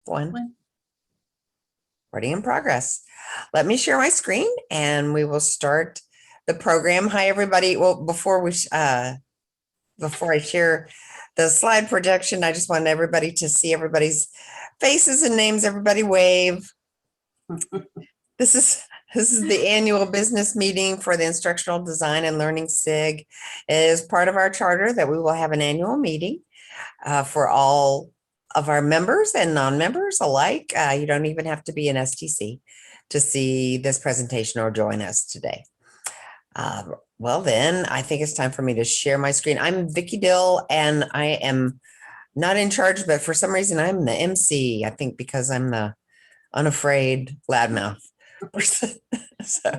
One. Recording in progress. Let me share my screen and we will start the program. Hi, everybody. Well, before I share the slide projection, I just wanted everybody to see everybody's faces and names. Everybody wave. This is the annual business meeting for the Instructional Design and Learning SIG. It is part of our charter that we will have an annual meeting for all of our members and non-members alike. You don't even have to be an STC to see this presentation or join us today. Well, then I think it's time for me to share my screen. I'm Viqui Dill and I am not in charge, but for some reason I'm the MC, I think because I'm the unafraid loudmouth. So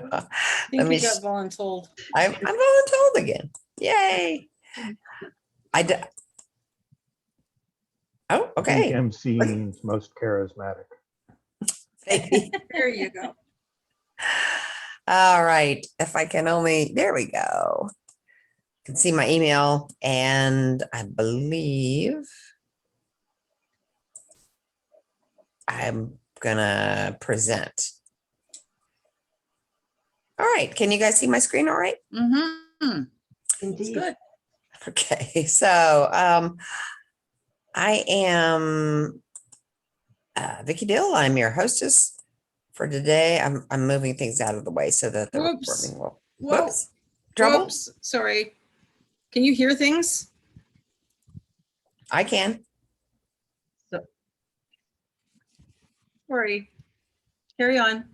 let me got voluntold. I'm voluntold again. Yay. Oh, okay. I think MC means most charismatic. There you go. All right. If I can only, there we go. You can see my email and I believe I'm gonna present. All right. Can you guys see my screen all right? Mm-hmm. Indeed. Good. Okay. So I am Viqui Dill. I'm your hostess for today. I'm moving things out of the way so that the recording will. Whoops. Trouble? Whoops. Sorry. Can you hear things? I can. Sorry. Carry on.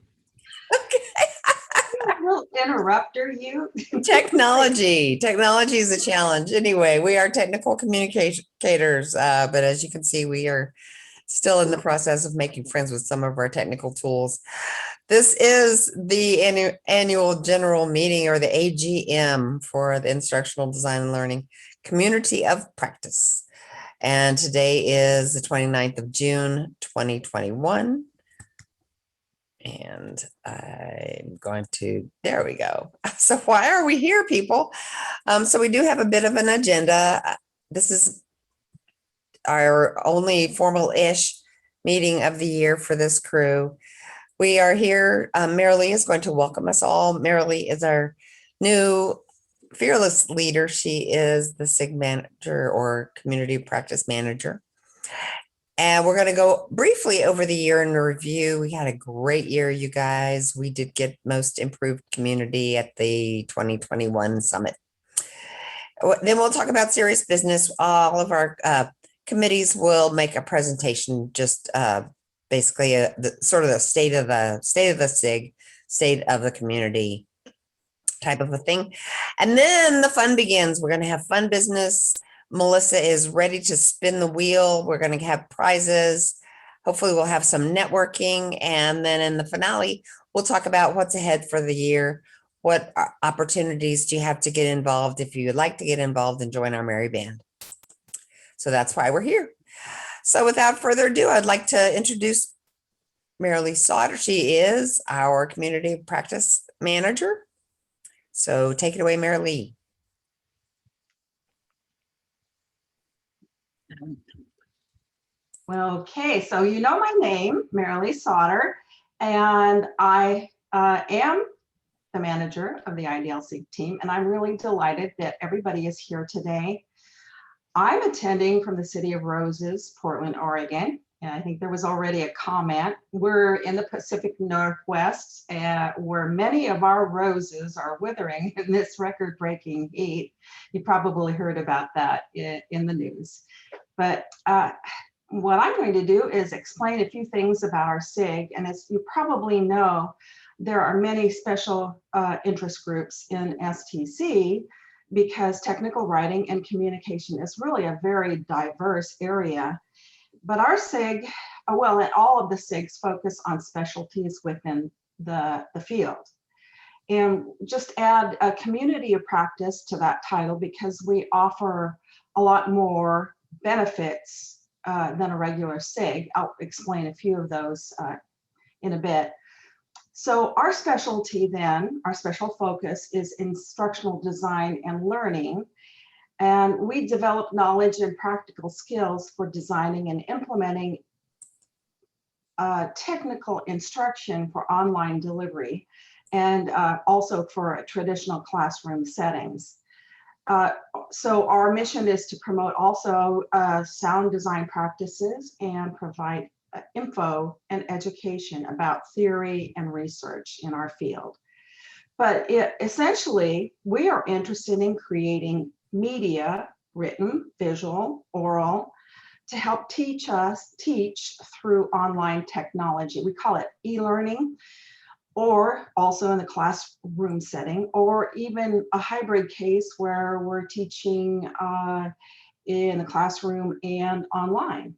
Little interrupter, you. Technology is a challenge. Anyway, we are technical communicators, but as you can see, we are still in the process of making friends with some of our technical tools. This is the annual general meeting, or the AGM, for the Instructional Design and Learning Community of Practice. And today is the 29th of June, 2021. And I'm going to, there we go. So why are we here, people? So we do have a bit of an agenda. This is our only formal-ish meeting of the year for this crew. We are here. Maralee is going to welcome us all. Maralee is our new fearless leader. She is the SIG manager, or community practice manager. And we're going to go briefly over the year in review. We had a great year, you guys. We did get most improved community at the 2021 summit. Then we'll talk about serious business. All of our committees will make a presentation, just basically sort of the state of the SIG, state of the community type of a thing. And then the fun begins. We're going to have fun business. Mellissa is ready to spin the wheel. We're going to have prizes. Hopefully we'll have some networking. And then in the finale, we'll talk about what's ahead for the year. What opportunities do you have to get involved if you would like to get involved and join our merry band? So that's why we're here. So without further ado, I'd like to introduce Maralee Sautter. She is our community practice manager. So take it away, Maralee. Okay, so you know my name, Maralee Sautter, and I am the manager of the IDL SIG team, and I'm really delighted that everybody is here today. I'm attending from the City of Roses, Portland, Oregon, and I think there was already a comment. We're in the Pacific Northwest, where many of our roses are withering in this record-breaking heat. You probably heard about that in the news. But what I'm going to do is explain a few things about our SIG. And as you probably know, there are many special interest groups in STC, because technical writing and communication is really a very diverse area. But our SIG, well, and all of the SIGs focus on specialties within the field. And just add a community of practice to that title, because we offer a lot more benefits than a regular SIG. I'll explain a few of those in a bit. So our specialty then, our special focus is instructional design and learning. And we develop knowledge and practical skills for designing and implementing technical instruction for online delivery and also for traditional classroom settings. So our mission is to promote also sound design practices and provide info and education about theory and research in our field. But essentially, we are interested in creating media, written, visual, oral, to help teach through online technology. We call it e-learning, or also in the classroom setting, or even a hybrid case where we're teaching in the classroom and online.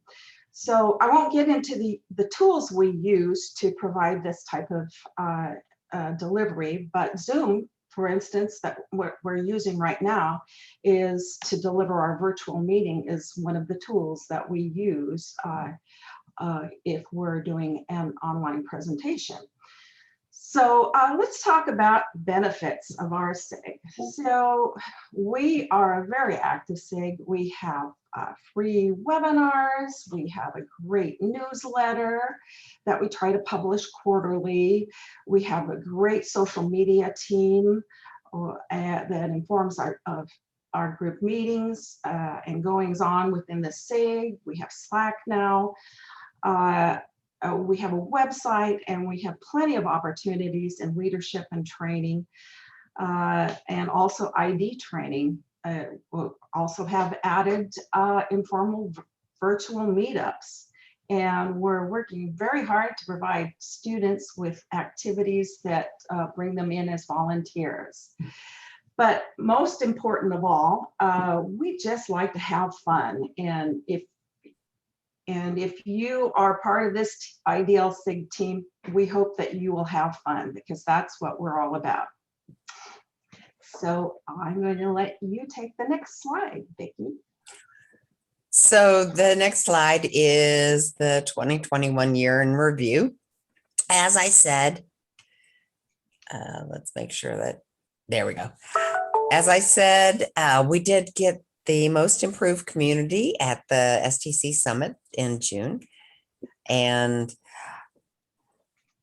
So I won't get into the tools we use to provide this type of delivery, but Zoom, for instance, that we're using right now is to deliver our virtual meeting, is one of the tools that we use if we're doing an online presentation. So let's talk about benefits of our SIG. So we are a very active SIG. We have free webinars. We have a great newsletter that we try to publish quarterly. We have a great social media team that informs our group meetings and goings on within the SIG. We have Slack now. We have a website, and we have plenty of opportunities in leadership and training, and also ID training. We'll also have added informal virtual meetups, and we're working very hard to provide students with activities that bring them in as volunteers. But most important of all, we just like to have fun, and if you are part of this IDL SIG team, we hope that you will have fun, because that's what we're all about. So I'm going to let you take the next slide, Viqui. So the next slide is the 2021 year in review. As I said, let's make sure that, there we go. As I said, we did get the most improved community at the STC Summit in June. And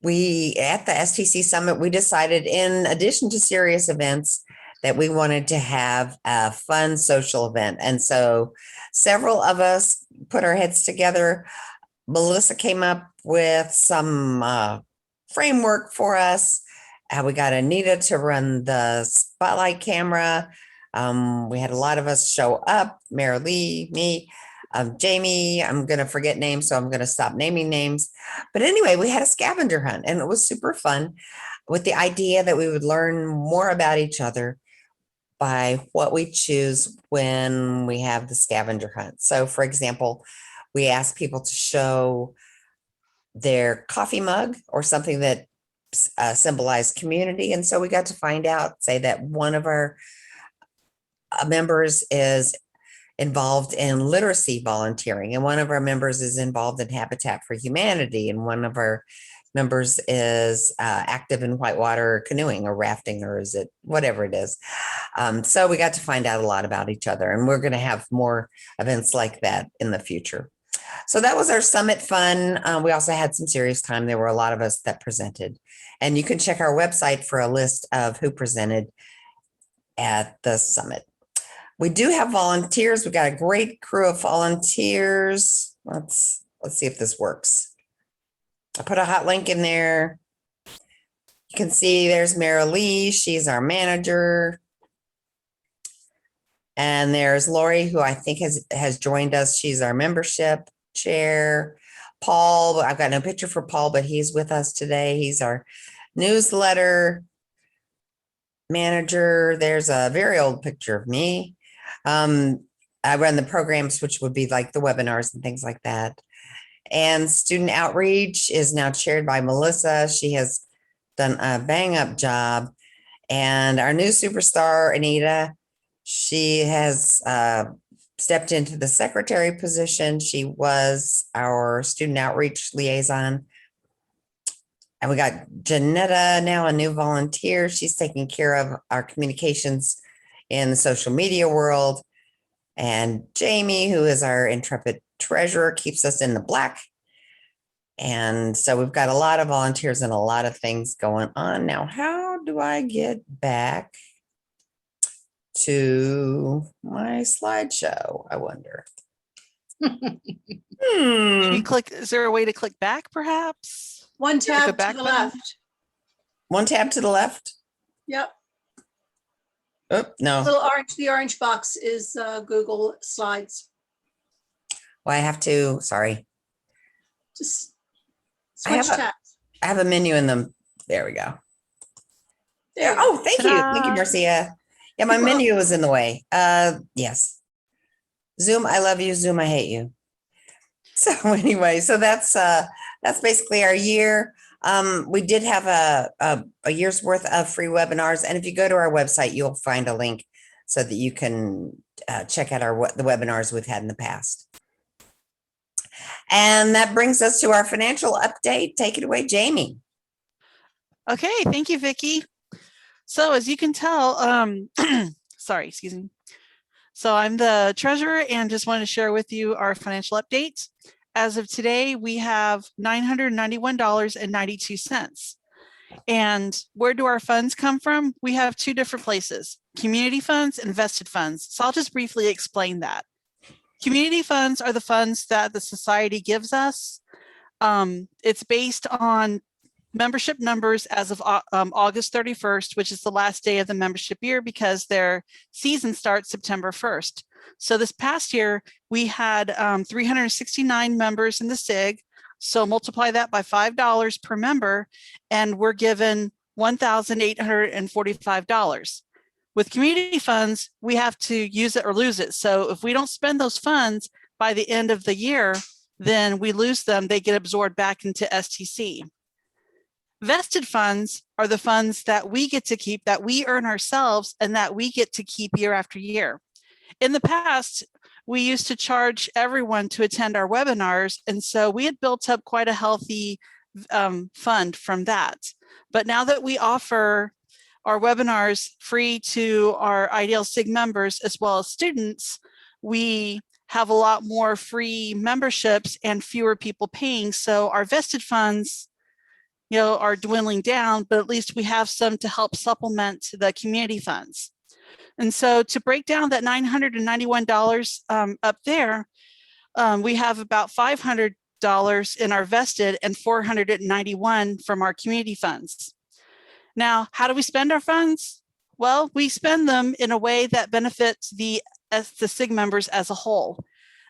at the STC Summit, we decided, in addition to serious events, that we wanted to have a fun social event. And so several of us put our heads together. Mellissa came up with some framework for us. We got Anita to run the spotlight camera. We had a lot of us show up, Maralee, me, Jamie. I'm going to forget names, so I'm going to stop naming names. But anyway, we had a scavenger hunt, and it was super fun, with the idea that we would learn more about each other by what we choose when we have the scavenger hunt. So for example, we asked people to show their coffee mug or something that symbolized community. And so we got to find out, say, that one of our members is involved in literacy volunteering, and one of our members is involved in Habitat for Humanity, and one of our members is active in whitewater canoeing or rafting, or is it whatever it is. So we got to find out a lot about each other, and we're going to have more events like that in the future. So that was our summit fun. We also had some serious time. There were a lot of us that presented, and you can check our website for a list of who presented at the summit. We do have volunteers. We've got a great crew of volunteers. Let's see if this works. I put a hot link in there. You can see there's Maralee. She's our manager. And there's Lori, who I think has joined us. She's our membership chair. Paul, I've got no picture for Paul, but he's with us today. He's our newsletter manager. There's a very old picture of me. I run the programs, which would be like the webinars and things like that. And student outreach is now chaired by Mellissa. She has done a bang up job. And our new superstar, Anita, she has stepped into the secretary position. She was our student outreach liaison. And we got Jannetta, now a new volunteer. She's taking care of our communications in the social media world. And Jamie, who is our intrepid treasurer, keeps us in the black. And so we've got a lot of volunteers and a lot of things going on. Now, how do I get back to my slideshow? I wonder. Maybe click, is there a way to click back perhaps? One Like a tab to back the button? left. One tab to the left. Yep. Oh, no. The orange box is Google Slides. Well, I have to, sorry. Just I have switch a- tabs. I have a menu in them. There we go. There you go. Oh, thank you. Thank you, Ta-da. Marcia. Yeah, my You're welcome. menu was in the way. Yes. Zoom, I love you. Zoom, I hate you. So anyway, so that's basically our year. We did have a year's worth of free webinars, and if you go to our website, you'll find a link so that you can check out the webinars we've had in the past. And that brings us to our financial update. Take it away, Jamie. Okay, thank you, Vicky. So as you can tell, sorry, excuse me. So I'm the treasurer and just wanted to share with you our financial update. As of today, we have $991.92. And where do our funds come from? We have two different places, community funds and vested funds. So I'll just briefly explain that. Community funds are the funds that the society gives us. It's based on membership numbers as of August 31st, which is the last day of the membership year because their season starts September 1st. So this past year, we had 369 members in the SIG. So multiply that by $5 per member, and we're given $1,845. With community funds, we have to use it or lose it. So if we don't spend those funds by the end of the year, then we lose them. They get absorbed back into STC. Vested funds are the funds that we get to keep, that we earn ourselves, and that we get to keep year after year. In the past, we used to charge everyone to attend our webinars, and so we had built up quite a healthy fund from that. But now that we offer our webinars free to our IDL SIG members as well as students, we have a lot more free memberships and fewer people paying. So our vested funds, are dwindling down, but at least we have some to help supplement the community funds. And so to break down that $991 up there, we have about $500 in our vested and $491 from our community funds. Now, how do we spend our funds? Well, we spend them in a way that benefits the SIG members as a whole.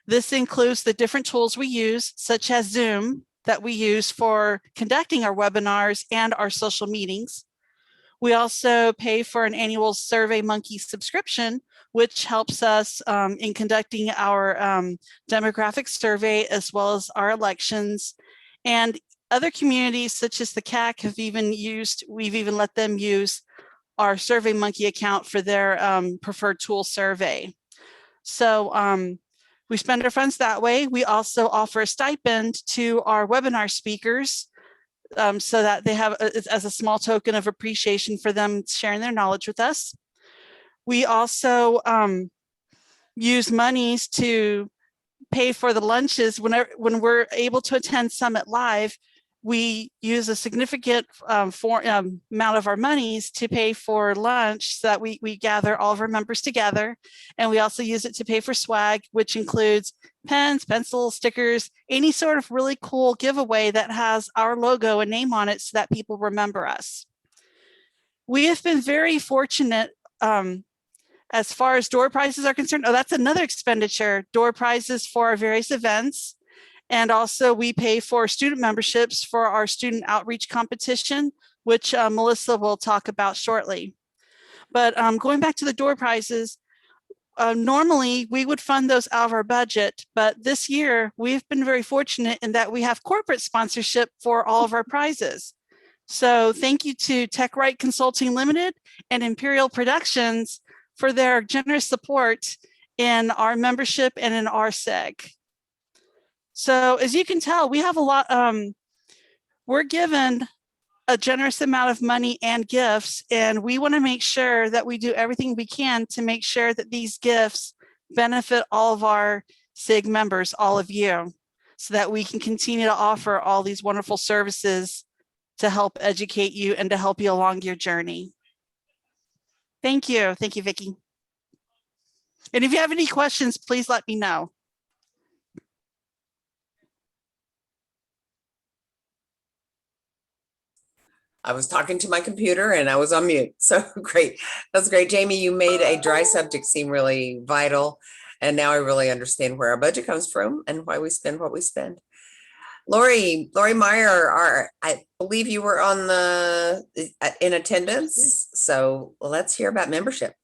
This includes the different tools we use, such as Zoom, that we use for conducting our webinars and our social meetings. We also pay for an annual SurveyMonkey subscription, which helps us in conducting our demographic survey as well as our elections. And other communities such as the CAC we've even let them use our SurveyMonkey account for their preferred tool survey. So we spend our funds that way. We also offer a stipend to our webinar speakers so that they have as a small token of appreciation for them sharing their knowledge with us. We also use monies to pay for the lunches. When we're able to attend Summit Live, we use a significant amount of our monies to pay for lunch so that we gather all of our members together. And we also use it to pay for swag, which includes pens, pencils, stickers, any sort of really cool giveaway that has our logo and name on it so that people remember us. We have been very fortunate as far as door prizes are concerned. Oh, that's another expenditure, door prizes for our various events. And also we pay for student memberships for our student outreach competition, which Mellissa will talk about shortly. But going back to the door prizes, normally we would fund those out of our budget, but this year we've been very fortunate in that we have corporate sponsorship for all of our prizes. So thank you to TechRight Consulting Limited and Imperial Productions for their generous support in our membership and in our SIG. So as you can tell, we have a lot, we're given a generous amount of money and gifts, and we want to make sure that we do everything we can to make sure that these gifts benefit all of our SIG members, all of you. so that we can continue to offer all these wonderful services to help educate you and to help you along your journey. Thank you. Thank you, Vicky. And if you have any questions, please let me know. I was talking to my computer and I was on mute. So great. That's great. Jamie, you made a dry subject seem really vital. And now I really understand where our budget comes from and why we spend what we spend. Lori Meyer, I believe you were on in attendance. So let's hear about membership.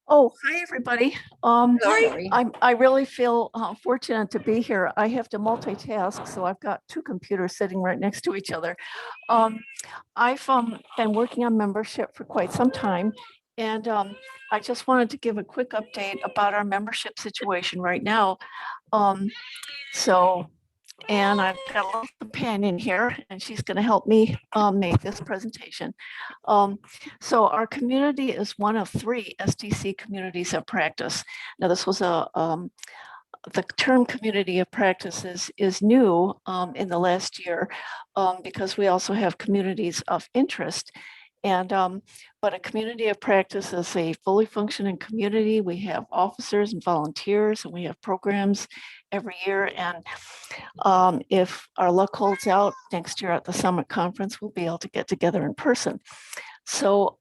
Oh, hi, everybody. Lori. I really feel fortunate to be here. I have to multitask, so I've got two computers sitting right next to each other. I've been working on membership for quite some time, and I just wanted to give a quick update about our membership situation right now. And I've got a little companion here, and she's going to help me make this presentation. So our community is one of 3 STC communities of practice. Now, this was the term community of practice is new in the last year because we also have communities of interest. And but a community of practice is a fully functioning community. We have officers and volunteers, and we have programs every year. And if our luck holds out, next year at the Summit Conference, we'll be able to get together in person. So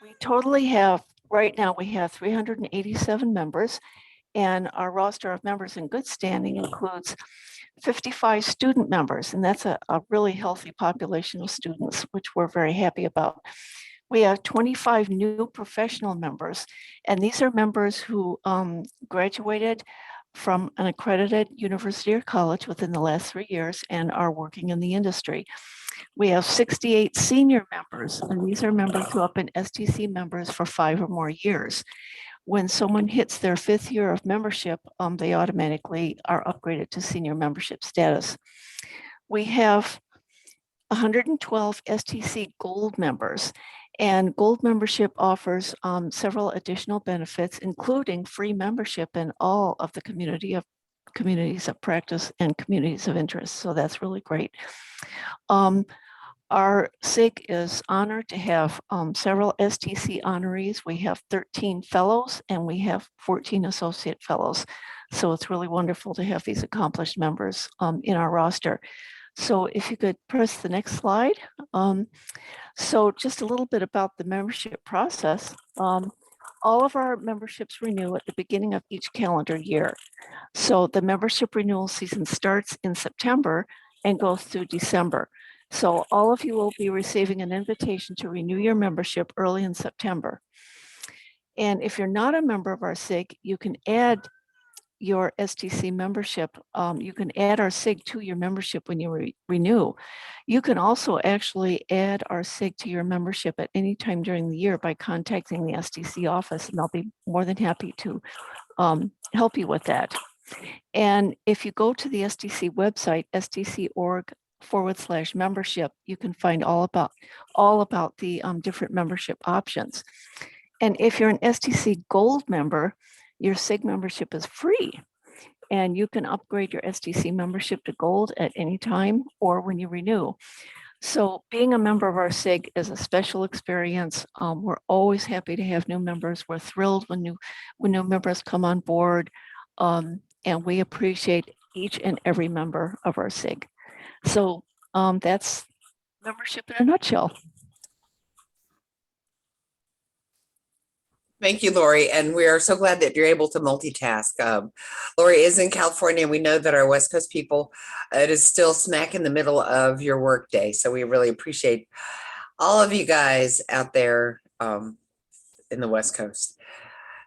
we totally have, right now, we have 387 members, and our roster of members in good standing includes 55 student members, and that's a really healthy population of students, which we're very happy about. We have 25 new professional members, and these are members who graduated from an accredited university or college within the last 3 years and are working in the industry. We have 68 senior members, and these are members who have been STC members for 5 or more years. When someone hits their 5th year of membership, they automatically are upgraded to senior membership status. We have 112 STC Gold members, and Gold membership offers several additional benefits, including free membership in all of the communities of practice and communities of interest. So that's really great. Our SIG is honored to have several STC honorees. We have 13 fellows and we have 14 associate fellows. So it's really wonderful to have these accomplished members in our roster. So if you could press the next slide. So just a little bit about the membership process. All of our memberships renew at the beginning of each calendar year. So the membership renewal season starts in September and goes through December. So all of you will be receiving an invitation to renew your membership early in September. And if you're not a member of our SIG, you can add your STC membership. You can add our SIG to your membership when you renew. You can also actually add our SIG to your membership at any time during the year by contacting the STC office, and they'll be more than happy to help you with that. And if you go to the STC website, stc.org/membership, you can find all about the different membership options. And if you're an STC Gold member, your SIG membership is free, and you can upgrade your STC membership to Gold at any time or when you renew. So being a member of our SIG is a special experience. We're always happy to have new members. We're thrilled when new members come on board, and we appreciate each and every member of our SIG. So that's membership in a nutshell. Thank you, Lori. And we are so glad that you're able to multitask. Lori is in California, and we know that our West Coast people, it is still smack in the middle of your workday. So we really appreciate all of you guys out there in the West Coast.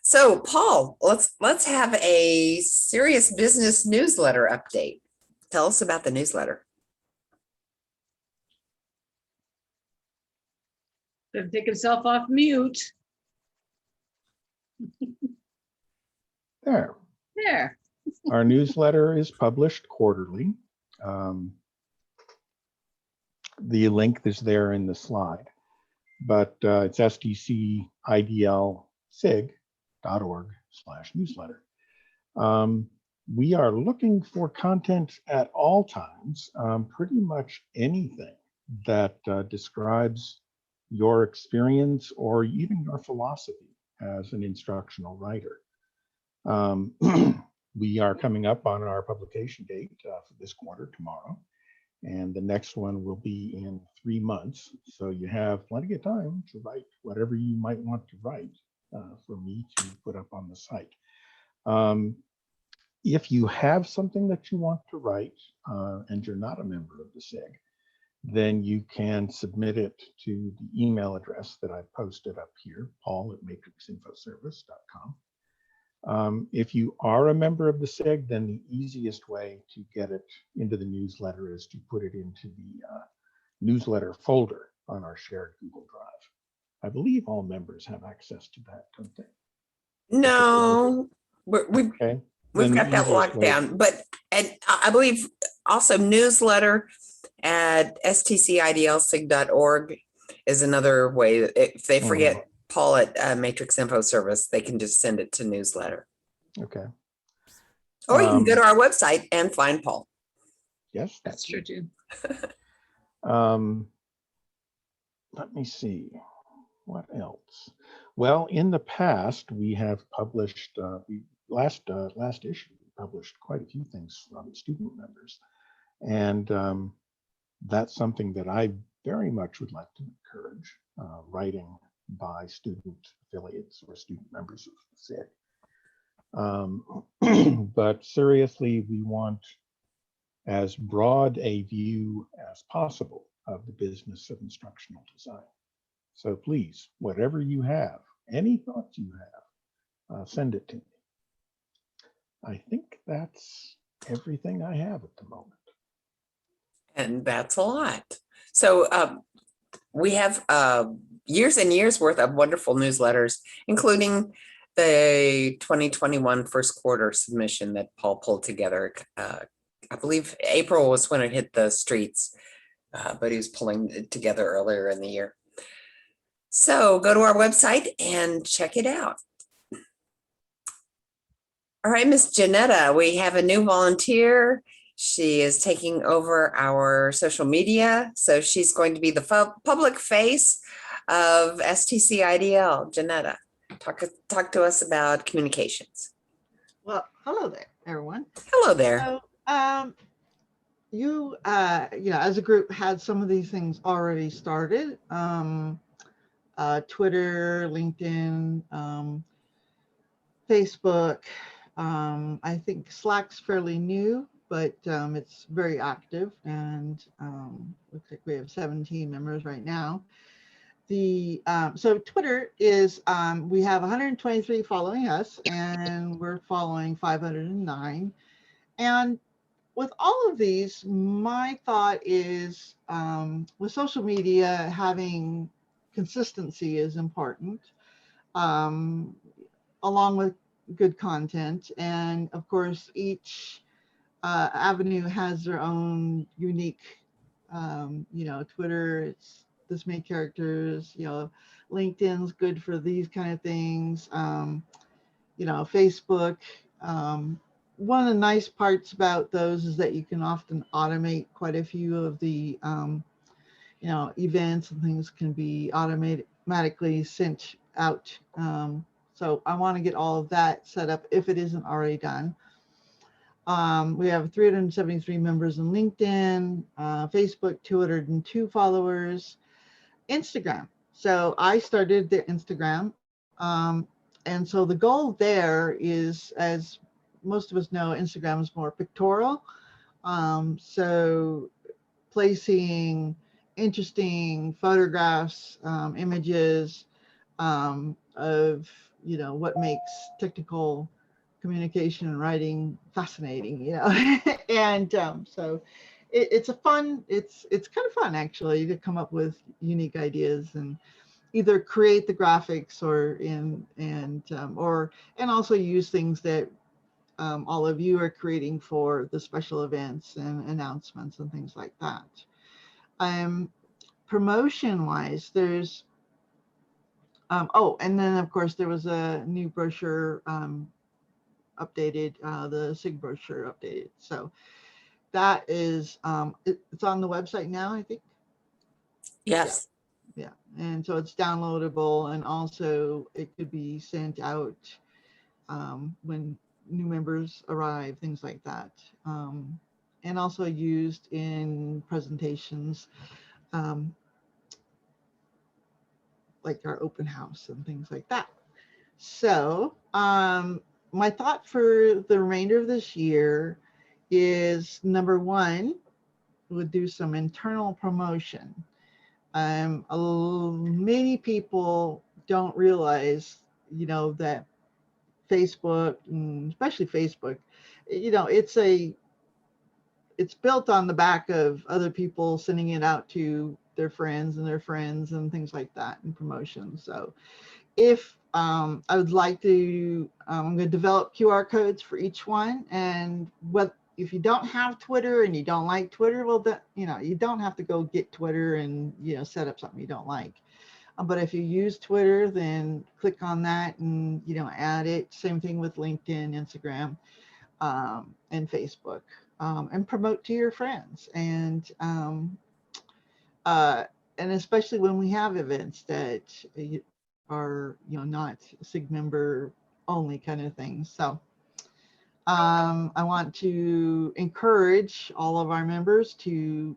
So Paul, let's have a serious business newsletter update. Tell us about the newsletter. Better take himself off mute. There. There. Our newsletter is published quarterly. The link is there in the slide, but it's STC IDL SIG.org/newsletter. We are looking for content at all times, pretty much anything that describes your experience or even your philosophy as an instructional writer. We are coming up on our publication date for this quarter tomorrow, and the next one will be in 3 months. So you have plenty of time to write whatever you might want to write for me to put up on the site. If you have something that you want to write and you're not a member of the SIG, then you can submit it to the email address that I've posted up here, paul@matrixinfoservice.com. If you are a member of the SIG, then the easiest way to get it into the newsletter is to put it into the newsletter folder on our shared Google Drive. I believe all members have access to that, don't they? No, we've Okay. we've Then got the that easiest locked way- down, but, and I believe also newsletter at stcidlsig.org is another way. If they forget Paul at Matrix Info Service, they can just send it to newsletter. Okay. Or you can go to our website and find Paul. Yes, That's true too. Let me see, what else? Well, in the past, we have published, last issue, we published quite a few things from student members. And that's something that I very much would like to encourage, writing by student affiliates or student members of SIG. But seriously, we want as broad a view as possible of the business of instructional design. So please, whatever you have, any thoughts you have, send it to me. I think that's everything I have at the moment. And that's a lot. So we have years and years worth of wonderful newsletters, including the 2021 first quarter submission that Paul pulled together. I believe April was when it hit the streets, but he was pulling it together earlier in the year. So go to our website and check it out. All right, Miss Jannetta, we have a new volunteer. She is taking over our social media. So she's going to be the public face of STC IDL. Jannetta, talk to us about communications. Well, hello there, everyone. Hello there. So, you know, as a group had some of these things already started. Twitter, LinkedIn, Facebook. I think Slack's fairly new, but it's very active, and looks like we have 17 members right now. So Twitter is, we have 123 following us, and we're following 509. And with all of these, my thought is, with social media, having consistency is important, along with good content. And of course, each avenue has their own unique, you know, Twitter, it's this many characters, you know, LinkedIn's good for these kind of things, you know, Facebook. One of the nice parts about those is that you can often automate quite a few of the, you know, events and things can be automatically sent out. So I want to get all of that set up if it isn't already done. We have 373 members in LinkedIn, Facebook, 202 followers, Instagram. So I started the Instagram. And so the goal there is, as most of us know, Instagram is more pictorial. So placing interesting photographs, images of, you know, what makes technical communication and writing fascinating, you know. And so it's a fun, it's kind of fun actually to come up with unique ideas and either create the graphics or and also use things that all of you are creating for the special events and announcements and things like that. Promotion wise, there's oh, and then of course there was a new brochure updated, the SIG brochure updated. So that is, it's on the website now, I think. Yes. Yeah, and so it's downloadable, and also it could be sent out when new members arrive, things like that. And also used in presentations, like our open house and things like that. So my thought for the remainder of this year is, number one, we'll do some internal promotion. Many people don't realize, that Facebook, and especially Facebook, it's built on the back of other people sending it out to their friends and their friends and things like that, and promotion. So if I would like to, I'm going to develop QR codes for each one. And if you don't have Twitter and you don't like Twitter, well, you don't have to go get Twitter and, set up something you don't like. But if you use Twitter, then click on that and, add it. Same thing with LinkedIn, Instagram, and Facebook, and promote to your friends. And especially when we have events that are, not SIG member only kind of things. So I want to encourage all of our members to,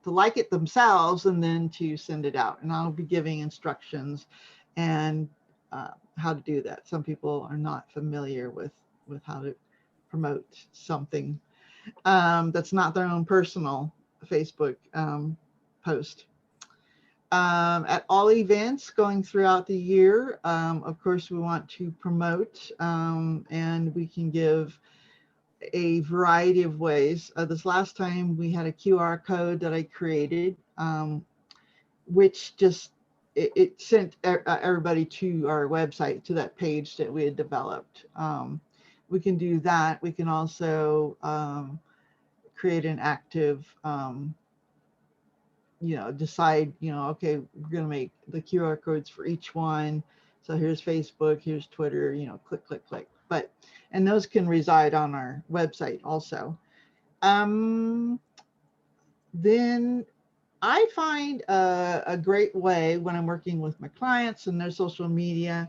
to like it themselves and then to send it out. And I'll be giving instructions and how to do that. Some people are not familiar with how to promote something that's not their own personal Facebook post. At all events going throughout the year, of course, we want to promote, and we can give a variety of ways. This last time we had a QR code that I created, which just, it sent everybody to our website, to that page that we had developed. We can do that. We can also create an active, decide, okay, we're going to make the QR codes for each one. So here's Facebook, here's Twitter, click, click, click. And those can reside on our website also. Then I find a great way when I'm working with my clients and their social media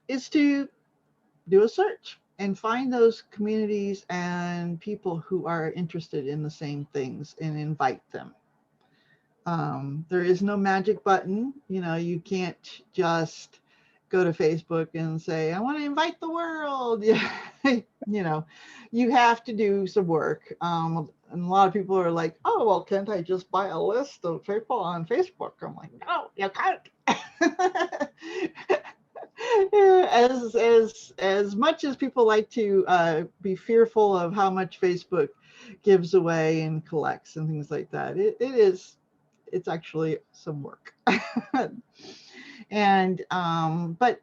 is to do a search and find those communities and people who are interested in the same things and invite them. There is no magic button. You can't just go to Facebook and say, I want to invite the world. You have to do some work. And a lot of people are like, oh, well, can't I just buy a list of people on Facebook? I'm like, no, you can't. As much as people like to be fearful of how much Facebook gives away and collects and things like that, it's actually some work. And but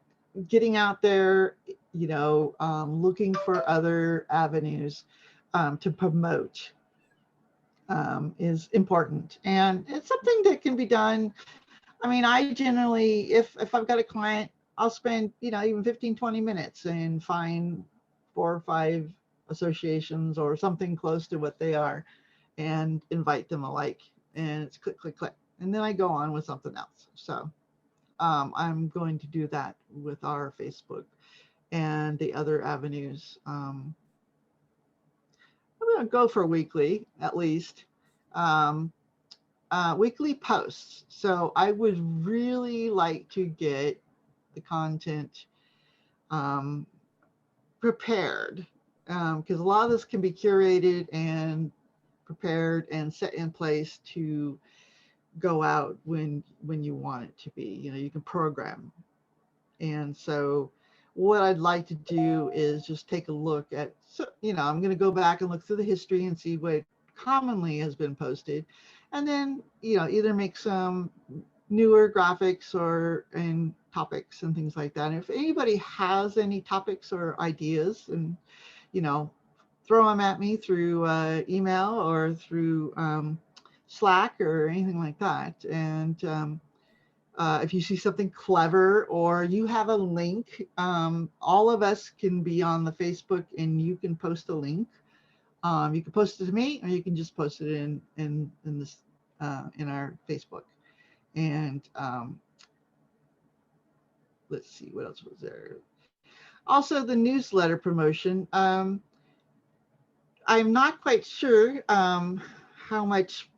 getting out there, looking for other avenues to promote is important, and it's something that can be done. I mean, I generally, if I've got a client, I'll spend, even 15-20 minutes and find 4 or 5 associations or something close to what they are and invite them alike. And it's click, click, click. And then I go on with something else. So I'm going to do that with our Facebook and the other avenues. I'm going to go for weekly, at least. Weekly posts. So I would really like to get the content prepared, because a lot of this can be curated and prepared and set in place to go out when you want it to be. You can program. And so what I'd like to do is just take a look at, I'm going to go back and look through the history and see what commonly has been posted, and then either make some newer graphics and topics and things like that. And if anybody has any topics or ideas, and throw them at me through email or through Slack or anything like that. And if you see something clever or you have a link, all of us can be on the Facebook and you can post a link. You can post it to me, or you can just post it in this in our Facebook. And let's see, what else was there? Also, the newsletter promotion. I'm not quite sure how much,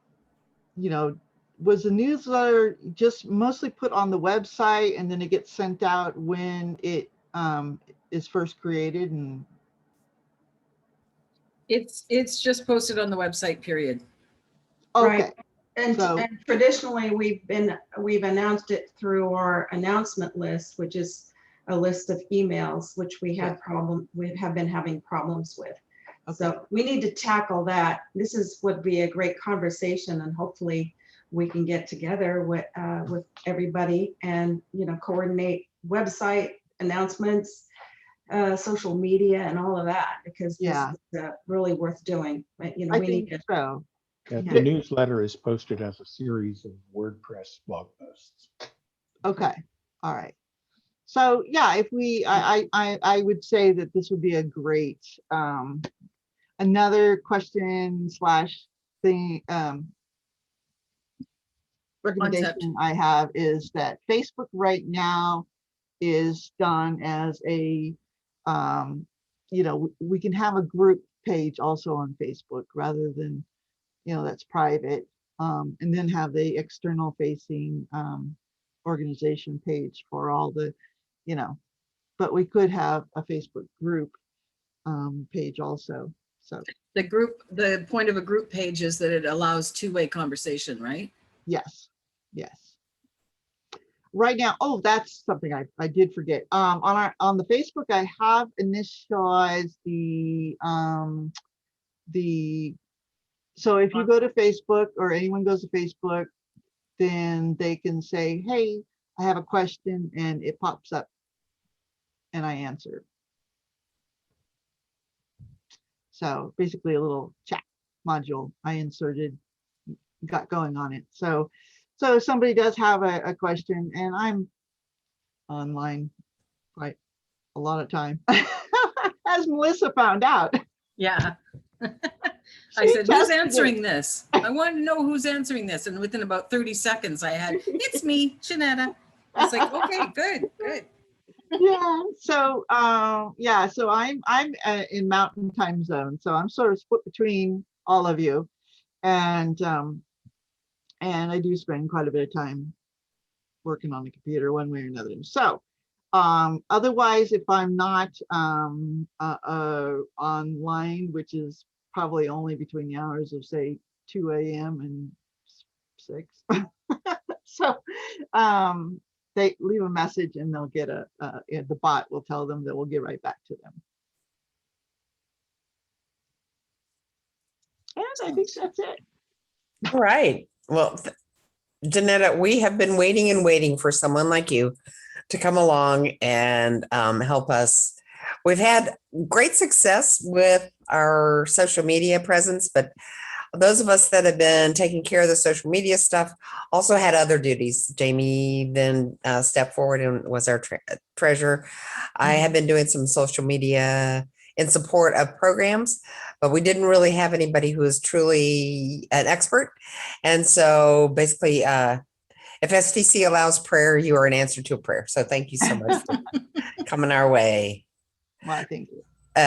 was the newsletter just mostly put on the website and then it gets sent out when it is first created? And It's just posted on the website, period. okay, Right. And so- and traditionally, we've announced it through our announcement list, which is a list of emails, which we have been having problems with. So we need to tackle that. Would be a great conversation, and hopefully we can get together with everybody and, coordinate website announcements, social media and all of that, because this is really worth doing. But, I we need think to. so. The newsletter is posted as a series of WordPress blog posts. Okay, all right. So yeah, if we, I would say that this would be a great, another question / thing, recommendation I have is that Facebook right now is done as a, we can have a group page also on Facebook rather than, that's private, and then have the external facing organization page for all the, but we could have a Facebook group page also. So The point of a group page is that it allows two-way conversation, right? yes. Right now, oh, that's something I did forget. On the Facebook, I have initialized so if you go to Facebook or anyone goes to Facebook, then they can say, hey, I have a question, and it pops up and I answer. So basically a little chat module I inserted, got going on it. So if somebody does have a question, and I'm online quite a lot of time, as Mellissa found out. Yeah. I said, who's answering this? I want to know who's answering this. And within about 30 seconds, I had, it's me, Jannetta. I was like, okay, good. Yeah. So so I'm in Mountain Time Zone, so I'm sort of split between all of you, and I do spend quite a bit of time working on the computer one way or another. So otherwise, if I'm not online, which is probably only between the hours of say 2 a.m. and 6, so they leave a message and they'll get the bot will tell them that we'll get right back to them. And I think that's it. All right. Well, Jannetta, we have been waiting and waiting for someone like you to come along and help us. We've had great success with our social media presence, but those of us that have been taking care of the social media stuff also had other duties. Jamie then stepped forward and was our treasurer. I have been doing some social media in support of programs, but we didn't really have anybody who is truly an expert. And so basically, if STC allows prayer, you are an answer to a prayer. So thank you so much for coming our way. Well, thank you.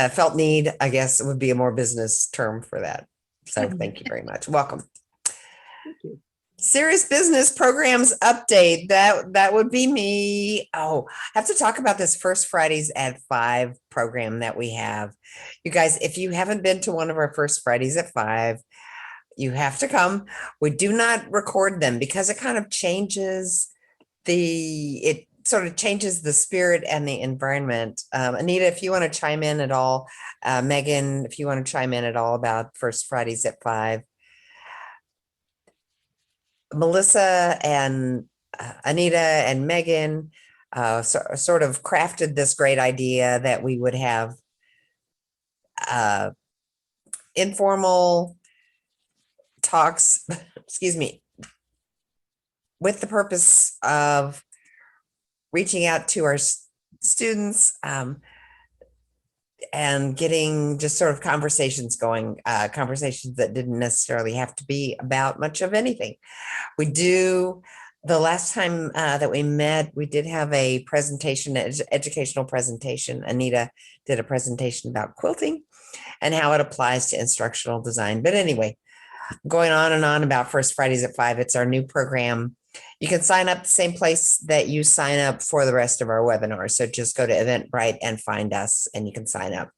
Felt need, I guess, would be a more business term for that. So thank you very much. Welcome. Thank you. Serious business programs update. That would be me. Oh, I have to talk about this First Fridays at 5 program that we have. You guys, if you haven't been to one of our First Fridays at 5, you have to come. We do not record them because it kind of changes it sort of changes the spirit and the environment. Anita, if you want to chime in at all, Megan, if you want to chime in at all about First Fridays at 5. Mellissa and Anita and Megan sort of crafted this great idea that we would have informal talks, excuse me, with the purpose of reaching out to our students and getting just sort of conversations going, conversations that didn't necessarily have to be about much of anything. We do, the last time that we met, we did have a presentation, educational presentation. Anita did a presentation about quilting and how it applies to instructional design. But anyway, going on and on about First Fridays at 5, it's our new program. You can sign up the same place that you sign up for the rest of our webinars. So just go to Eventbrite and find us and you can sign up.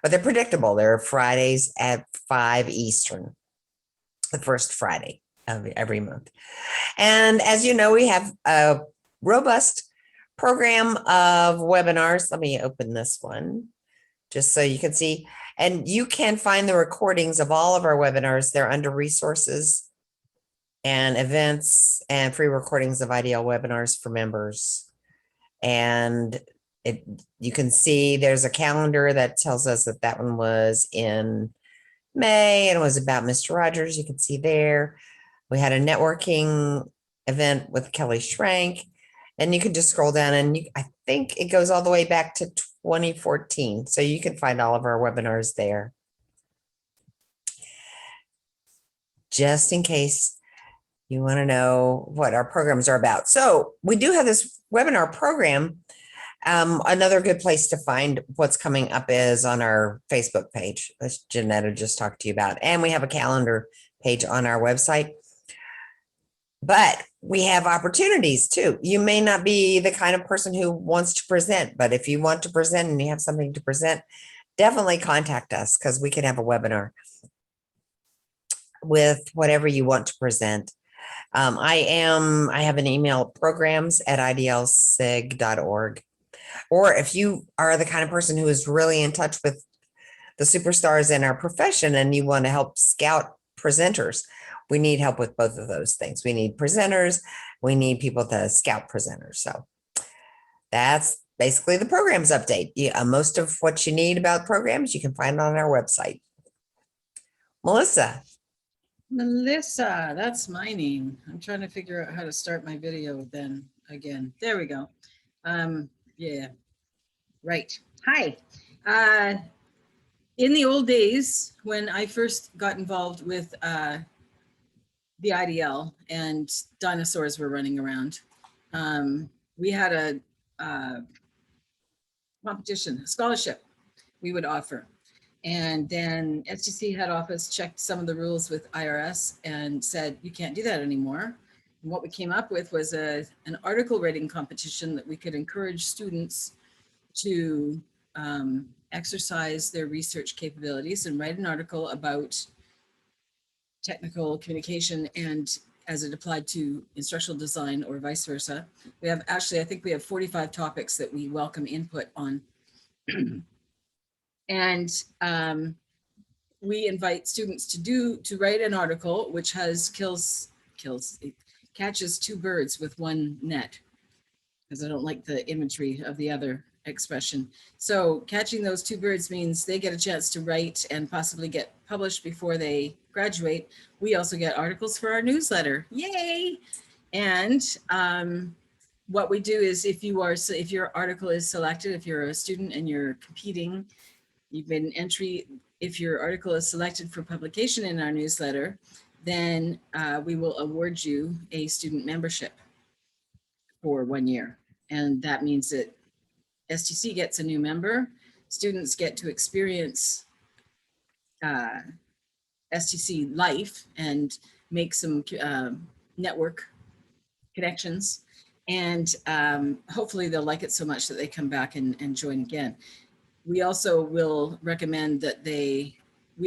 But they're predictable. They're Fridays at 5 Eastern, the first Friday of every month. And as you know, we have a robust program of webinars. Let me open this one just so you can see. And you can find the recordings of all of our webinars. They're under resources and events and free recordings of IDL webinars for members. And you can see there's a calendar that tells us that that one was in May and it was about Mr. Rogers. You can see there. We had a networking event with Kelly Schrank, and you can just scroll down and I think it goes all the way back to 2014. So you can find all of our webinars there. Just in case you want to know what our programs are about. So we do have this webinar program. Another good place to find what's coming up is on our Facebook page, as Jannetta just talked to you about. And we have a calendar page on our website. But we have opportunities too. You may not be the kind of person who wants to present, but if you want to present and you have something to present, definitely contact us because we can have a webinar with whatever you want to present. I have an email, programs@idlsig.org. Or if you are the kind of person who is really in touch with the superstars in our profession and you want to help scout presenters, we need help with both of those things. We need presenters. We need people to scout presenters. So that's basically the programs update. Most of what you need about programs, you can find on our website. Melissa. Mellissa, that's my name. I'm trying to figure out how to start my video then again. There we go. Yeah, right. Hi. In the old days, when I first got involved with the IDL and dinosaurs were running around, we had a competition, a scholarship we would offer. And then STC head office checked some of the rules with IRS and said, you can't do that anymore. And what we came up with was an article writing competition that we could encourage students to exercise their research capabilities and write an article about technical communication and as it applied to instructional design or vice versa. We have actually, I think we have 45 topics that we welcome input on. And we invite students to write an article which it catches two birds with one net, because I don't like the imagery of the other expression. So catching those two birds means they get a chance to write and possibly get published before they graduate. We also get articles for our newsletter. Yay! And what we do is if your article is selected, if you're a student and you're competing, you've made an entry. If your article is selected for publication in our newsletter, then we will award you a student membership for 1 year. And that means that STC gets a new member. Students get to experience STC life and make some network connections. And hopefully they'll like it so much that they come back and join again. We also will recommend that we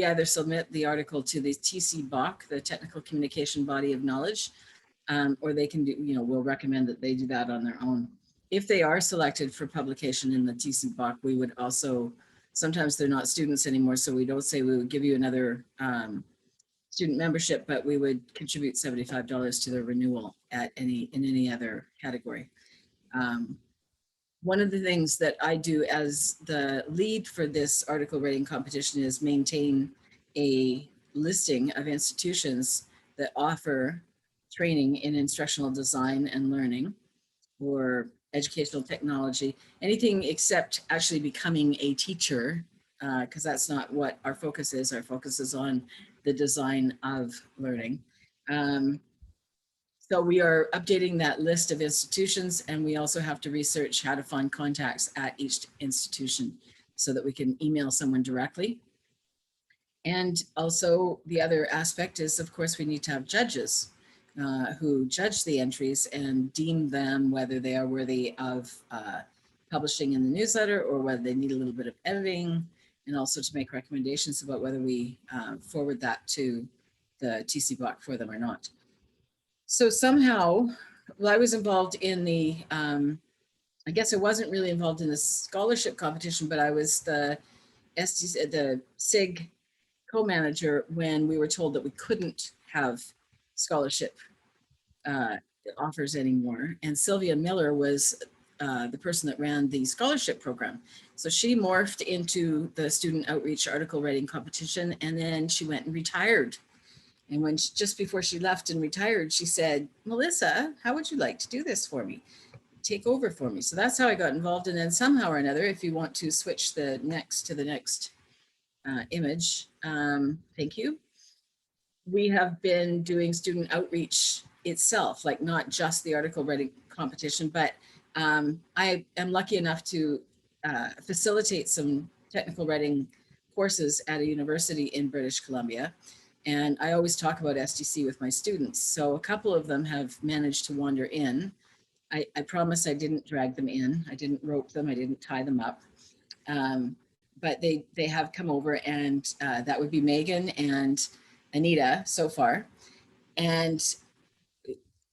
either submit the article to the TC BOC, the Technical Communication Body of Knowledge, or they can do, we'll recommend that they do that on their own. If they are selected for publication in the TC BOC, we would also, sometimes they're not students anymore, so we don't say we would give you another student membership, but we would contribute $75 to their renewal in any other category. One of the things that I do as the lead for this article writing competition is maintain a listing of institutions that offer training in instructional design and learning or educational technology, anything except actually becoming a teacher, because that's not what our focus is. Our focus is on the design of learning. So we are updating that list of institutions, and we also have to research how to find contacts at each institution so that we can email someone directly. And also the other aspect is, of course, we need to have judges who judge the entries and deem them whether they are worthy of publishing in the newsletter or whether they need a little bit of editing, and also to make recommendations about whether we forward that to the TC block for them or not. So somehow, well, I was involved in the, I guess I wasn't really involved in the scholarship competition, but I was the STC, the SIG co-manager when we were told that we couldn't have scholarship offers anymore. And Sylvia Miller was the person that ran the scholarship program. So she morphed into the student outreach article writing competition, and then she went and retired. And when just before she left and retired, she said, Mellissa, how would you like to do this for me? Take over for me. So that's how I got involved. And then somehow or another, if you want to switch the next to the next image, thank you. We have been doing student outreach itself, like not just the article writing competition, but I am lucky enough to facilitate some technical writing courses at a university in British Columbia. And I always talk about STC with my students. So a couple of them have managed to wander in. I promise I didn't drag them in. I didn't rope them. I didn't tie them up. But they have come over, and that would be Megan and Anita so far. And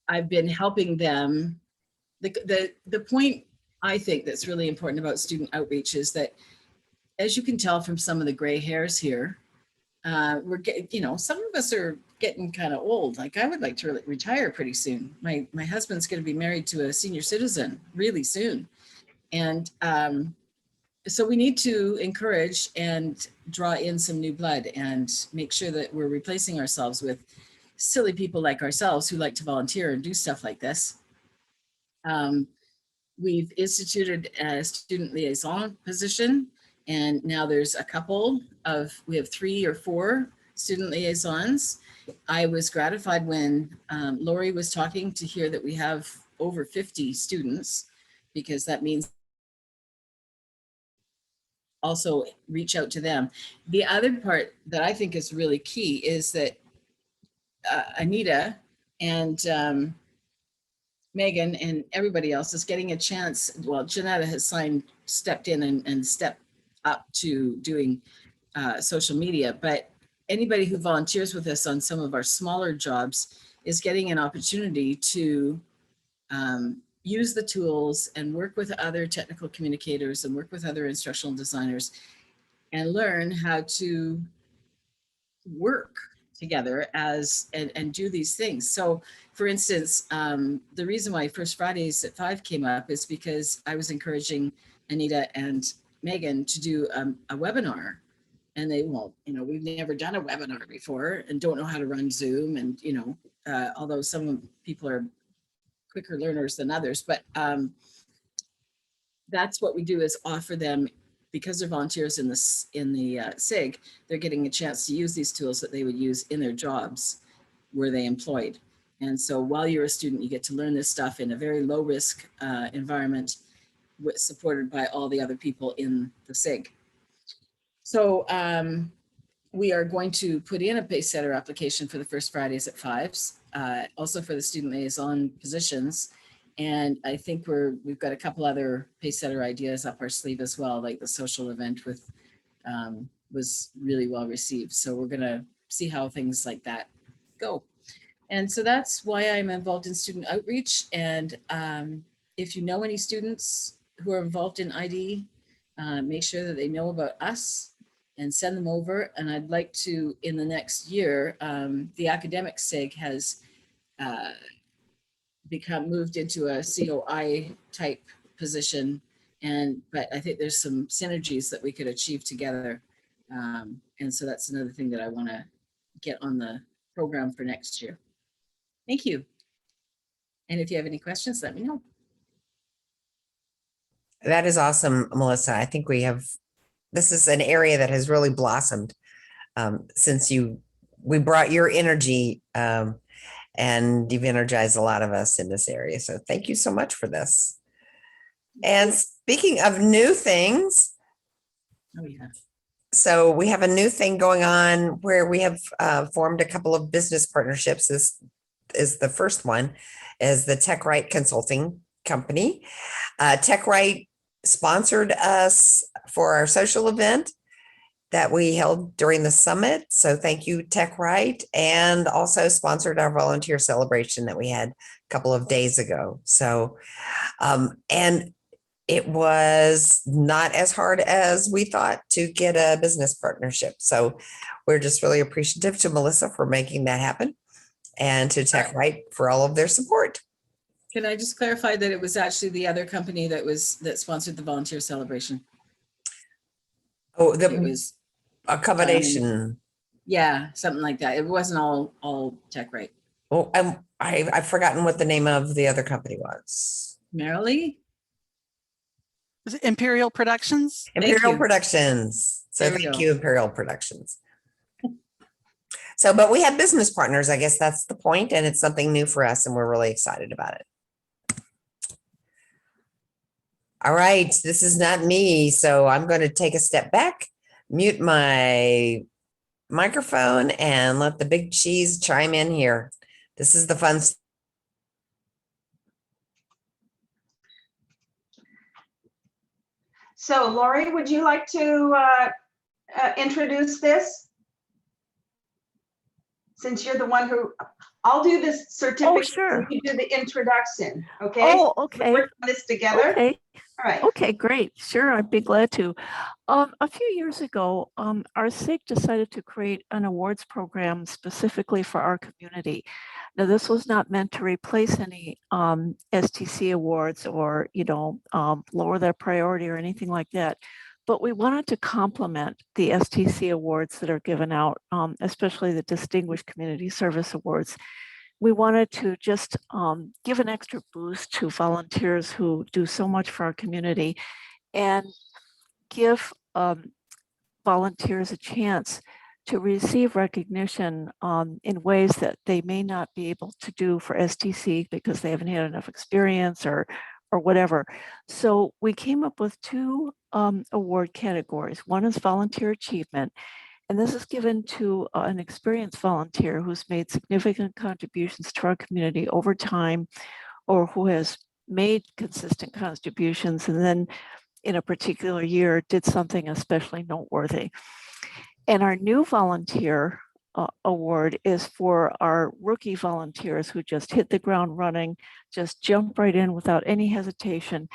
I've been helping them. The point I think that's really important about student outreach is that, as you can tell from some of the gray hairs here, we're getting, you know, some of us are getting kind of old. Like I would like to retire pretty soon. My husband's going to be married to a senior citizen really soon. And so we need to encourage and draw in some new blood and make sure that we're replacing ourselves with silly people like ourselves who like to volunteer and do stuff like this. We've instituted a student liaison position, and now there's a couple of, we have 3 or 4 student liaisons. I was gratified when Lori was talking to hear that we have over 50 students, because that means also reach out to them. The other part that I think is really key is that Anita and Megan and everybody else is getting a chance. Well, Jannetta has stepped in and stepped up to doing social media, but anybody who volunteers with us on some of our smaller jobs is getting an opportunity to use the tools and work with other technical communicators and work with other instructional designers and learn how to work together and do these things. So for instance, the reason why First Fridays at 5 came up is because I was encouraging Anita and Megan to do a webinar, and they, well, you know, we've never done a webinar before and don't know how to run Zoom, and, you know, although some people are quicker learners than others, but that's what we do, is offer them, because they're volunteers in the SIG, they're getting a chance to use these tools that they would use in their jobs were they employed. And so while you're a student, you get to learn this stuff in a very low risk environment, supported by all the other people in the SIG. So we are going to put in a pace setter application for the First Fridays at 5s, also for the student liaison positions. And I think we've got a couple other pace setter ideas up our sleeve as well, like the social event with was really well received. So we're gonna see how things like that go. And so that's why I'm involved in student outreach. And if you know any students who are involved in ID, make sure that they know about us and send them over. And I'd like to, in the next year, the academic SIG has moved into a COI type position. But I think there's some synergies that we could achieve together. And so that's another thing that I want to get on the program for next year. Thank you. And if you have any questions, let me know. That is awesome, Mellissa. I think this is an area that has really blossomed since we brought your energy and you've energized a lot of us in this area. So thank you so much for this. And speaking of new things, Oh, yeah. so we have a new thing going on where we have formed a couple of business partnerships. This is the first one, is the TechRight Consulting Company. TechRight sponsored us for our social event that we held during the summit. So thank you, TechRight, and also sponsored our volunteer celebration that we had a couple of days ago. So, and it was not as hard as we thought to get a business partnership. So we're just really appreciative to Mellissa for making that happen and to TechRight for all of their support. Can I just clarify that it was actually the other company that sponsored the volunteer celebration? Oh, It was a combination. Yeah, something like that. It wasn't all TechRight. Oh, I've forgotten what the name of the other company was. Maralee? Is it Imperial Productions? Imperial you. Productions. So There we thank go. you, Imperial Productions. So, but we have business partners. I guess that's the point, and it's something new for us, and we're really excited about it. All right, this is not me, so I'm going to take a step back, mute my microphone, and let the big cheese chime in here. This is the fun stuff. So Lori, would you like to introduce this? Since you're the one who, I'll do this certificate. sure. And you do the introduction, okay? Oh, okay. We're doing this together. Okay. All right. Okay, great. Sure, I'd be glad to. A few years ago, our SIG decided to create an awards program specifically for our community. Now, this was not meant to replace any STC awards or, lower their priority or anything like that. But we wanted to complement the STC awards that are given out, especially the Distinguished Community Service Awards. We wanted to just give an extra boost to volunteers who do so much for our community and give volunteers a chance to receive recognition in ways that they may not be able to do for STC because they haven't had enough experience or whatever. So we came up with two award categories. One is volunteer achievement, and this is given to an experienced volunteer who's made significant contributions to our community over time, or who has made consistent contributions and then in a particular year did something especially noteworthy. And our new volunteer award is for our rookie volunteers who just hit the ground running, just jump right in without any hesitation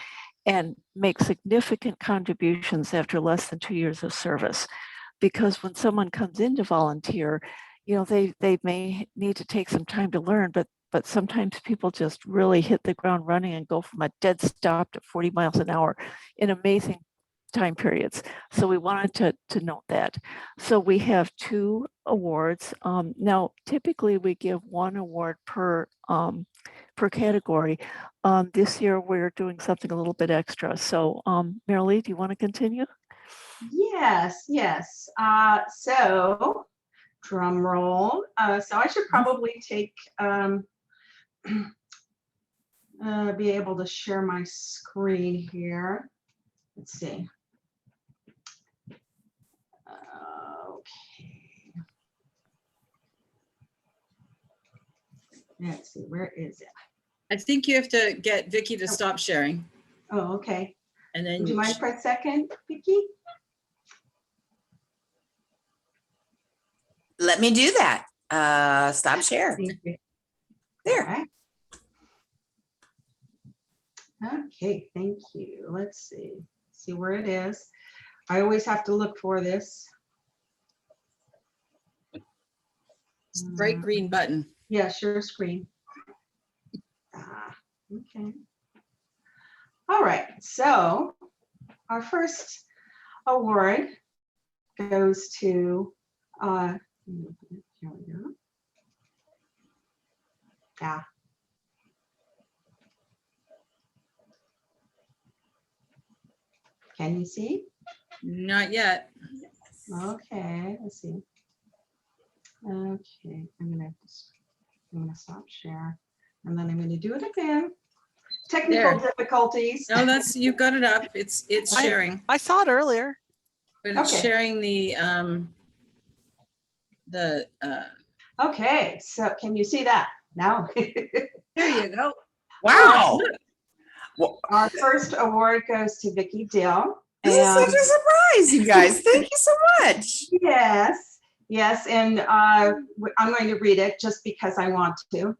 and make significant contributions after less than 2 years of service. Because when someone comes in to volunteer, they may need to take some time to learn, but sometimes people just really hit the ground running and go from a dead stop to 40 miles an hour in amazing time periods. So we wanted to note that. So we have two awards. Now, typically we give one award per category. This year we're doing something a little bit extra. So Maralee, do you want to continue? Yes. So drum roll. So I should probably take, be able to share my screen here. Let's see. Okay. Let's see, where is it? I think you have to get Viqui to stop sharing. Oh, okay. And then Would you mind for a second, Viqui? Let me do that. Stop share. Thank you. There. All right. Okay, thank you. Let's see where it is. I always have to look for this. bright green button. Yeah, share screen. Okay. All right, so our first award goes to, here we go. Can you see? Not yet. Okay, let's see. Okay, I'm gonna stop share, and then I'm gonna do it again. Technical There. difficulties. No, you've got it up. It's sharing, I saw it earlier. but it's Okay. sharing the Okay, so can you see that now? there you go. Wow. Our first award goes to Viqui Dill. This is such a surprise, you guys. Thank you so much. Yes, and I'm going to read it just because I want to.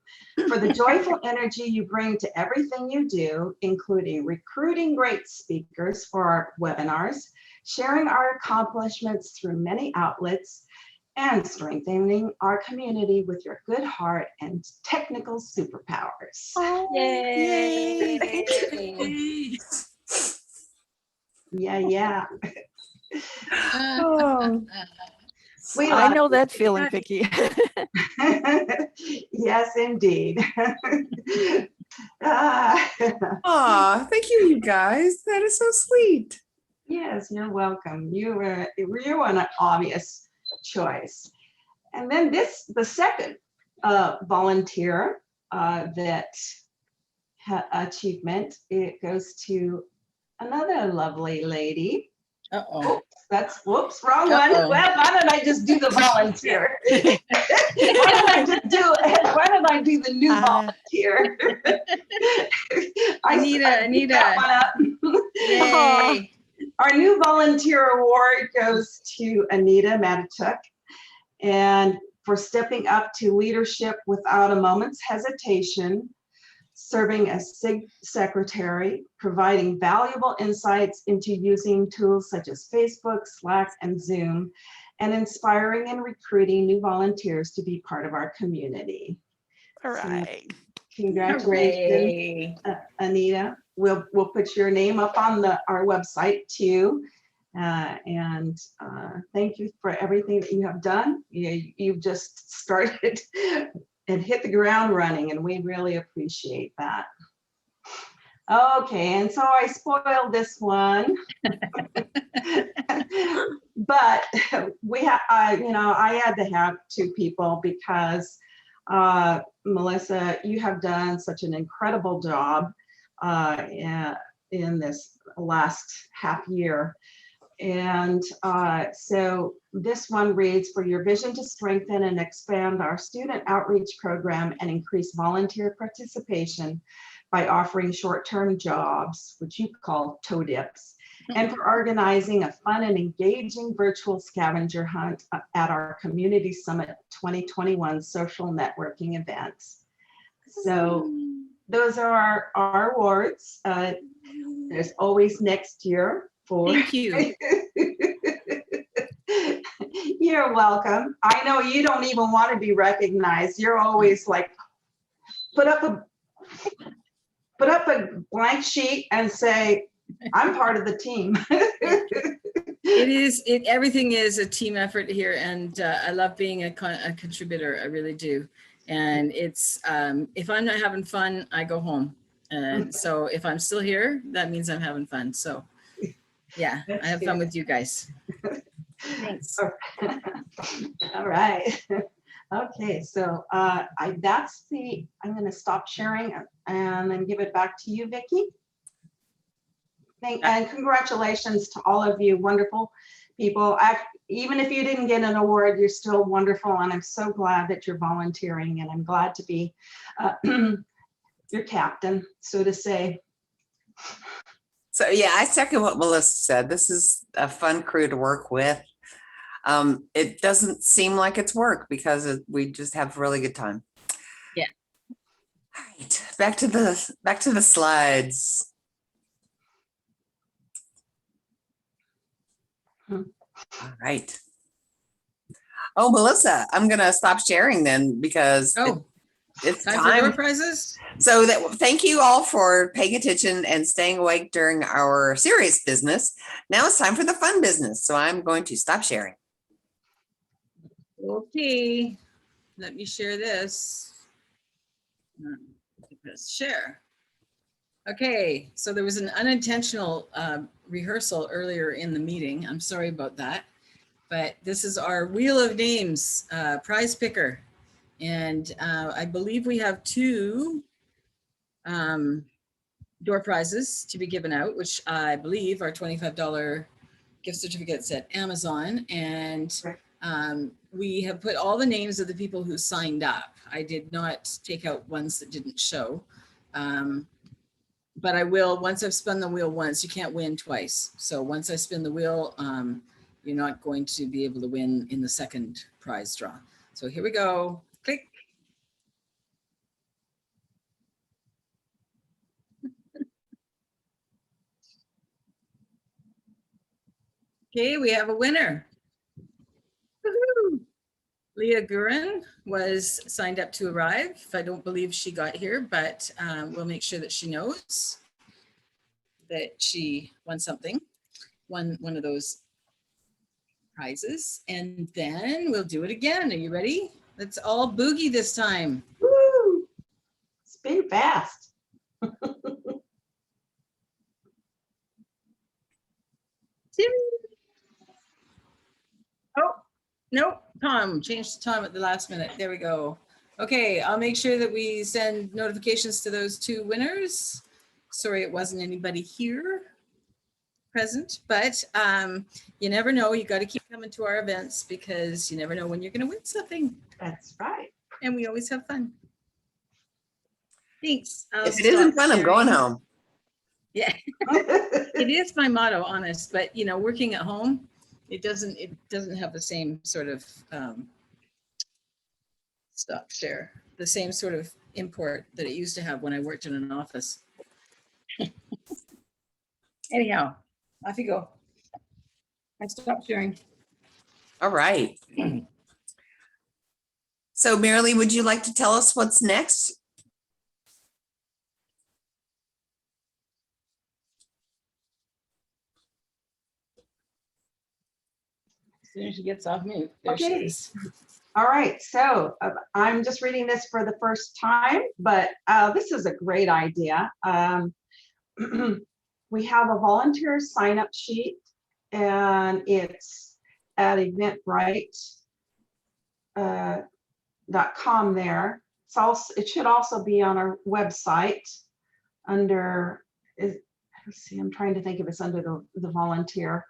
For the joyful energy you bring to everything you do, including recruiting great speakers for our webinars, sharing our accomplishments through many outlets, and strengthening our community with your good heart and technical superpowers. Yay! Yay. Yeah. Oh. We I love know that feeling, Vicky. Yes, indeed. Ah, Aw, thank you, you guys. That is so sweet. yes, you're welcome. You were an obvious choice. And then the second volunteer achievement, it goes to another lovely lady. Uh-oh. Whoops, wrong one. Uh-oh. Well, why don't I just do the volunteer? Why don't I do the new volunteer? I picked that one up. Yay! Our new volunteer award goes to Anita Matechuk, and for stepping up to leadership without a moment's hesitation, serving as SIG secretary, providing valuable insights into using tools such as Facebook, Slack, and Zoom, and inspiring and recruiting new volunteers to be part of our community. All right. Congratulations, Anita. We'll put your name up on our website too. And thank you for everything that you have done. You've just started and hit the ground running, and we really appreciate that. Okay, and so I spoiled this one, but I had to have two people because Mellissa, you have done such an incredible job in this last half year. And so this one reads, for your vision to strengthen and expand our student outreach program and increase volunteer participation by offering short-term jobs, which you call toe dips, and for organizing a fun and engaging virtual scavenger hunt at our Community Summit 2021 social networking events. So those are our awards. There's always next year. Thank you. You're welcome. I know you don't even want to be recognized. You're always like, put up a blank sheet and say, I'm part of the team. Everything is a team effort here, and I love being a contributor. I really do. And it's if I'm not having fun, I go home. And so if I'm still here, that means I'm having fun. So yeah, I have fun with you guys. Thanks. All right. Okay, so I'm going to stop sharing and then give it back to you, Vicky. And congratulations to all of you wonderful people. Even if you didn't get an award, you're still wonderful, and I'm so glad that you're volunteering, and I'm glad to be your captain, so to say. So yeah, I second what Mellissa said. This is a fun crew to work with. It doesn't seem like it's work because we just have a really good time. Yeah. All right, back to the slides. All right. Oh, Mellissa, I'm gonna stop sharing then because it's time for door prizes. So thank you all for paying attention and staying awake during our serious business. Now it's time for the fun business. So I'm going to stop sharing. Okay, let me share this. Press share. Okay, so there was an unintentional rehearsal earlier in the meeting. I'm sorry about that. But this is our Wheel of Names prize picker. And I believe we have 2 door prizes to be given out, which I believe are $25 gift certificates at Amazon. And we have put all the names of the people who signed up. I did not take out ones that didn't show. But I will, once I've spun the wheel once, you can't win twice. So once I spin the wheel, you're not going to be able to win in the second prize draw. So here we go. Click. Okay, we have a winner. Woohoo! Leah Gurin was signed up to arrive. I don't believe she got here, but we'll make sure that she knows that she won something, won one of those prizes. And then we'll do it again. Are you ready? Let's all boogie this time. Woo! Spin fast. Oh, nope, Tom, changed the time at the last minute. There we go. Okay, I'll make sure that we send notifications to those 2 winners. Sorry, it wasn't anybody here present, but you never know. You got to keep coming to our events because you never know when you're going to win something. That's right. And we always have fun. Thanks. If it isn't fun, I'm going home. Yeah, it is my motto, honest, but you know, working at home, it doesn't have the same sort of stop share, the same sort of import that it used to have when I worked in an office. Anyhow, off you go. I stopped sharing. All right. So Maralee, would you like to tell us what's next? As soon as she gets off mute, there she Okay. is. All right, so I'm just reading this for the first time, but this is a great idea. We have a volunteer sign-up sheet, and it's at eventbrite.com there. It should also be on our website under, let's see, I'm trying to think if it's under the volunteer.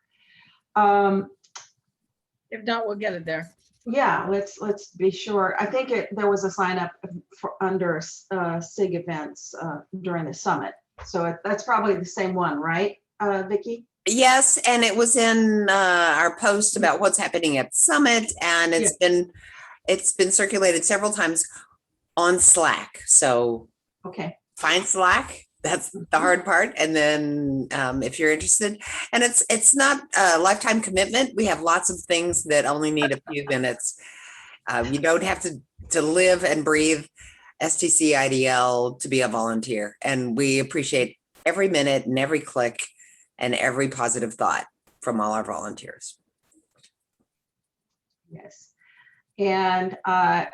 If not, we'll get it there. Yeah, let's be sure. I think there was a sign up for under SIG events during the summit. So that's probably the same one, right, Vicky? Yes, and it was in our post about what's happening at Summit, and it's been circulated several times on Slack. So Okay. find Slack. That's the hard part. And then if you're interested, and it's not a lifetime commitment. We have lots of things that only need a few minutes. You don't have to live and breathe STC IDL to be a volunteer. And we appreciate every minute and every click and every positive thought from all our volunteers. Yes. And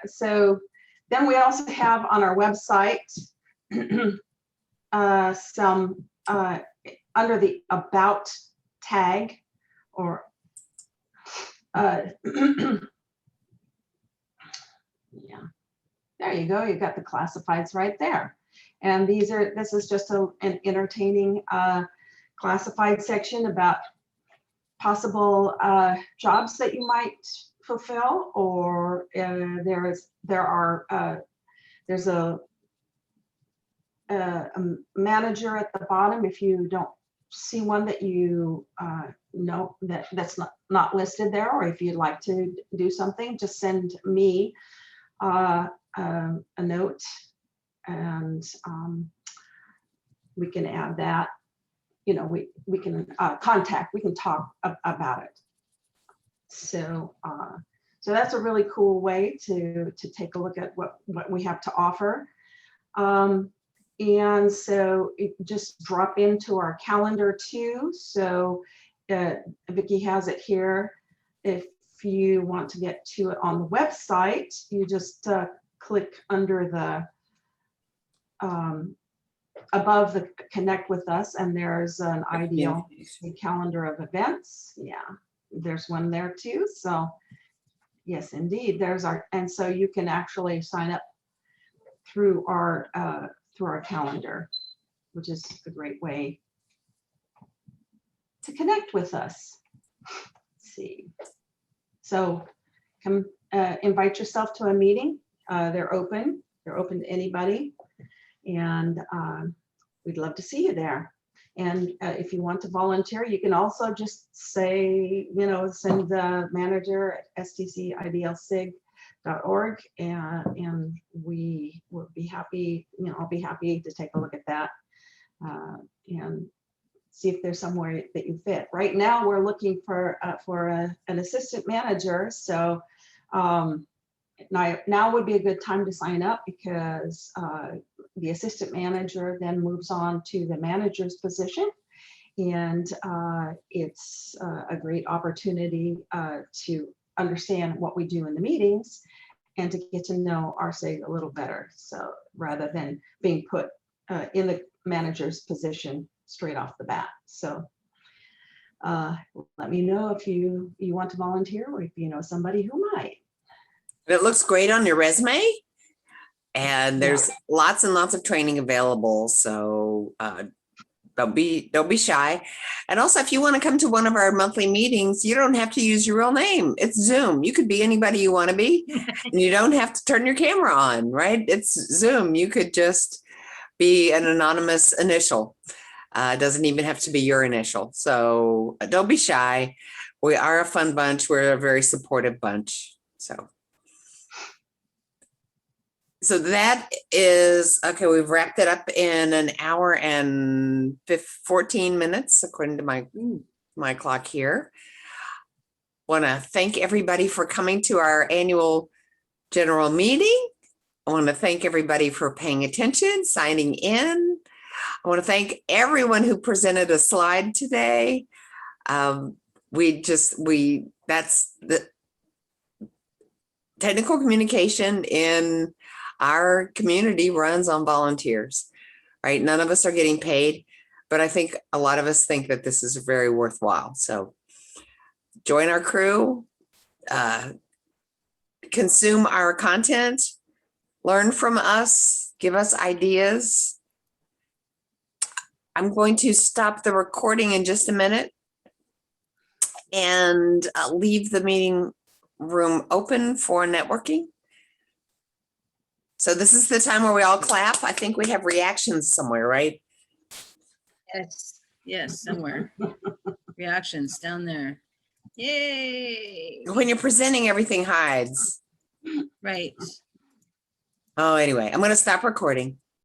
so then we also have on our website some under the about tag or yeah, there you go. You got the classifieds right there. And this is just an entertaining classified section about possible jobs that you might fulfill, or there's a manager at the bottom. If you don't see one that you know that's not listed there, or if you'd like to do something, just send me a note, and we can add that. You know, we can contact. We can talk about it. So so that's a really cool way to take a look at what we have to offer. And so it just drop into our calendar too. So Vicky has it here. If you want to get to it on the website, you just click under the above the connect with us, and there's an ideal calendar of events. Yeah, there's one there too. So yes, indeed, there's our, and so you can actually sign up through our calendar, which is a great way to connect with us. Let's see. So come invite yourself to a meeting. They're open to anybody, and we'd love to see you there. And if you want to volunteer, you can also just say, send the manager at STC IDL SIG.org, and we will be happy, I'll be happy to take a look at that and see if there's somewhere that you fit. Right now, we're looking for an assistant manager. So now would be a good time to sign up, because the assistant manager then moves on to the manager's position. And it's a great opportunity to understand what we do in the meetings and to get to know our SIG a little better. So rather than being put in the manager's position straight off the bat. So let me know if you want to volunteer, or if you know somebody who might. It looks great on your resume, and there's lots and lots of training available. So don't be shy. And also, if you want to come to one of our monthly meetings, you don't have to use your real name. It's Zoom. You could be anybody you want to be, and you don't have to turn your camera on, right? It's Zoom. You could just be an anonymous initial. It doesn't even have to be your initial. So don't be shy. We are a fun bunch. We're a very supportive bunch. So that is, okay, we've wrapped it up in an hour and 14 minutes, according to my clock here. Want to thank everybody for coming to our annual general meeting. I want to thank everybody for paying attention, signing in. I want to thank everyone who presented a slide today. That's the technical communication in our community runs on volunteers, right? None of us are getting paid, but I think a lot of us think that this is very worthwhile. So join our crew, consume our content, learn from us, give us ideas. I'm going to stop the recording in just a minute and leave the meeting room open for networking. So this is the time where we all clap. I think we have reactions somewhere, right? Yes, somewhere. Reactions down there. Yay. When you're presenting, everything hides. Right. Oh, anyway, I'm going to stop recording.